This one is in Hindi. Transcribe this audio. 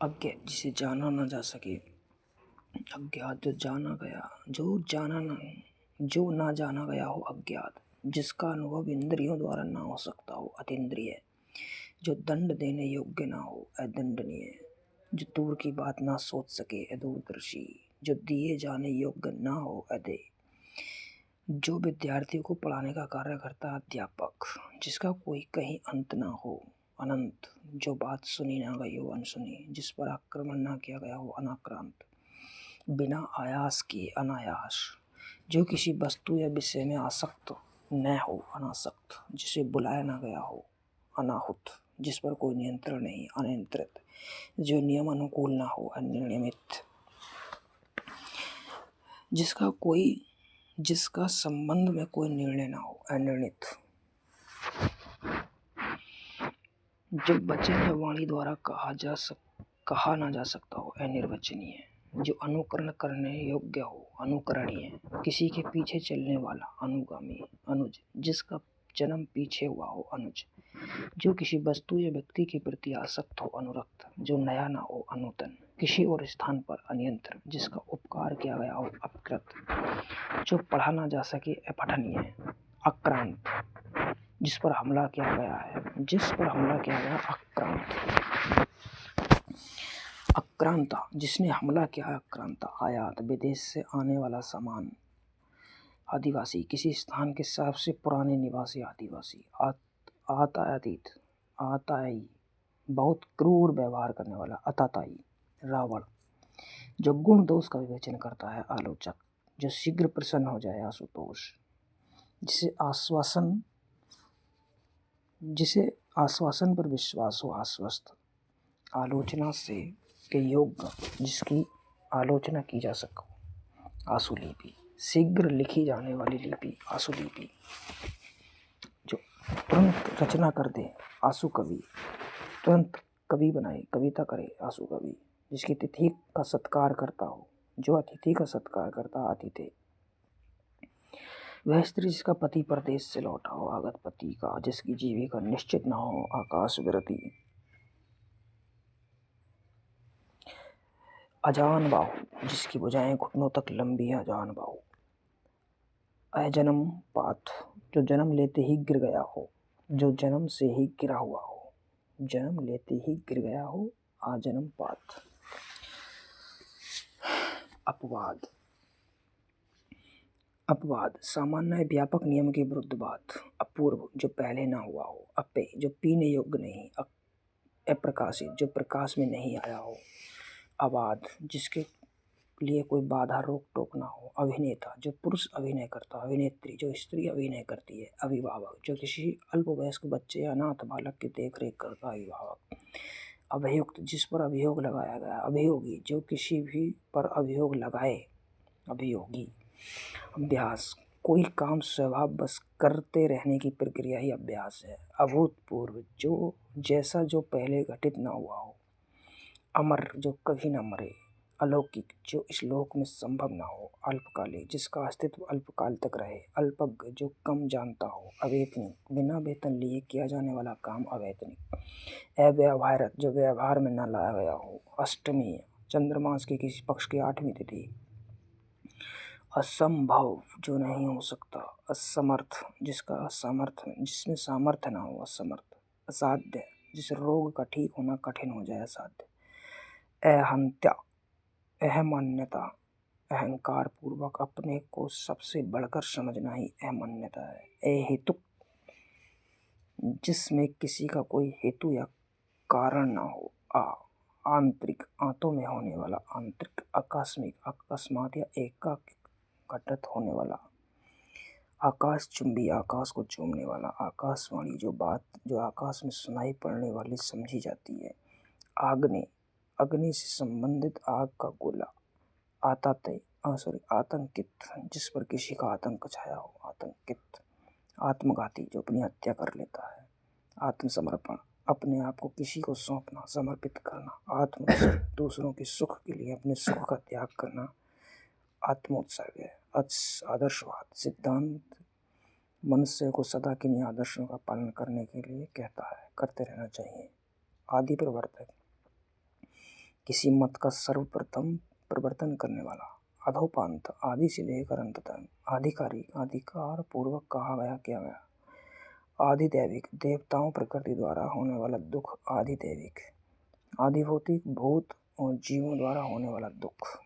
अज्ञ जिसे जाना न जा सके, अज्ञात जो ना जाना गया हो, अज्ञात जिसका अनुभव इंद्रियों द्वारा ना हो सकता हो, अतीन्द्रिय जो दंड देने योग्य ना हो, अदंडनीय जो दूर की बात ना सोच सके, अदूरदर्शी जो दिए जाने योग्य ना हो, अदेय जो विद्यार्थी को पढ़ाने का कार्य करता है, अध्यापक जिसका कोई कहीं अंत ना हो, अनंत जो बात सुनी ना गई हो, अनसुनी जिस पर आक्रमण ना किया गया हो, अनाक्रांत बिना आयास किए, अनायास जो किसी वस्तु या विषय में आसक्त न हो, अनासक्त जिसे बुलाया ना गया हो, अनाहुत जिस पर कोई नियंत्रण नहीं, अनियंत्रित जो नियम अनुकूल ना हो, अनियमित जिसका संबंध में कोई निर्णय ना हो, अनिर्णित जो वचन या वाणी द्वारा कहा ना जा सकता हो, अनिर्वचनीय जो अनुकरण करने योग्य हो, अनुकरणीय किसी के पीछे चलने वाला, अनुगामी अनुज जिसका जन्म पीछे हुआ हो, अनुज जो किसी वस्तु या व्यक्ति के प्रति आसक्त हो, अनुरक्त जो नया ना हो, अनूतन किसी और स्थान पर, अनियंत्र जिसका उपकार किया गया हो, अपकृत जो पढ़ा ना जा सके, अपठनीय आक्रांत जिस पर हमला किया गया आक्रांत आक्रांता जिसने हमला किया, आक्रांता आयात विदेश से आने वाला सामान, आदिवासी किसी स्थान के सबसे पुराने निवासी, आदिवासी आतातीत आताई बहुत क्रूर व्यवहार करने वाला, अताताई रावण जो गुण दोष का विवेचन करता है, आलोचक जो शीघ्र प्रसन्न हो जाए, आशुतोष जिसे आश्वासन पर विश्वास हो, आश्वस्त आलोचना से के योग्य जिसकी आलोचना की जा सके, आशुलिपि शीघ्र लिखी जाने वाली लिपि, आशुलिपि जो तुरंत रचना कर दे, आशु कवि तुरंत कवि बनाए, कविता करे, आशु कवि जिसकी तिथि का सत्कार करता हो, जो अतिथि का सत्कार करता, अतिथि वह स्त्री जिसका पति परदेश से लौटा हो, आगत पति का जिसकी जीविका निश्चित न हो, आकाश विरति अजान बाहु जिसकी भुजाएं घुटनों तक लंबी है, अजान बाहु अजन्म पात जो जन्म लेते ही गिर गया हो, जो जन्म से ही गिरा हुआ हो, जन्म लेते ही गिर गया हो, आजन्म पात अपवाद सामान्य व्यापक नियम के विरुद्ध बात, अपूर्व जो पहले ना हुआ हो, अपेय जो पीने योग्य नहीं, अप्रकाशित जो प्रकाश में नहीं आया हो, अबाध जिसके लिए कोई बाधा रोक टोक ना हो, अभिनेता जो पुरुष अभिनय करता, अभिनेत्री जो स्त्री अभिनय करती है, अभिभावक जो किसी अल्पवयस्क बच्चे या अनाथ बालक की देखरेख करता, अभिभावक अभियुक्त जिस पर अभियोग लगाया गया, अभियोगी जो किसी भी पर अभियोग लगाए, अभियोगी अभ्यास कोई काम स्वभाव बस करते रहने की प्रक्रिया ही अभ्यास है, अभूतपूर्व जो जैसा जो पहले घटित ना हुआ हो, अमर जो कभी ना मरे, अलौकिक जो इस लोक में संभव ना हो, अल्पकालिक जिसका अस्तित्व अल्पकाल तक रहे, अल्पज्ञ जो कम जानता हो, अवेतनिक बिना वेतन लिए किया जाने वाला काम, अवैतनिक अव्यवहारक जो व्यवहार में न लाया गया हो, अष्टमी चंद्रमास की किसी पक्ष की 8वीं तिथि, असंभव जो नहीं हो सकता, असमर्थ जिसमें सामर्थ्य ना हो, असमर्थ असाध्य जिस रोग का ठीक होना कठिन हो जाए, असाध्य अहंत्या अहमान्यता अहंकार पूर्वक अपने को सबसे बढ़कर समझना ही अहमान्यता है, अहेतुक जिसमें किसी का कोई हेतु या कारण ना हो, आंतरिक आंतों में होने वाला, आंतरिक आकस्मिक अकस्मात या एकाएक होने वाला, आकाश चुंबी आकाश को चूमने वाला, आकाशवाणी जो बात जो आकाश में सुनाई पड़ने वाली समझी जाती है, अग्नि से संबंधित आग का गोला, आतंकित जिस पर किसी का आतंक छाया हो, आतंकित आत्मघाती जो अपनी हत्या कर लेता है, आत्मसमर्पण अपने आप को किसी को सौंपना, समर्पित करना, आत्मोत्सर्ग दूसरों के सुख के लिए अपने सुख का त्याग करना, आत्मोत्सर्ग है, आदर्शवाद सिद्धांत मनुष्य को सदा किन्हीं आदर्शों का पालन करने के लिए कहता है, करते रहना चाहिए, आदि प्रवर्तक किसी मत का सर्वप्रथम प्रवर्तन करने वाला। अधोपांत, आदि से लेकर अंत तक। आधिकारिक, अधिकार पूर्वक कहा गया, किया गया। आधिदैविक, देवताओं प्रकृति द्वारा होने वाला दुख। आधिदैविक, आधिभौतिक, भूत और जीवों द्वारा होने वाला दुख।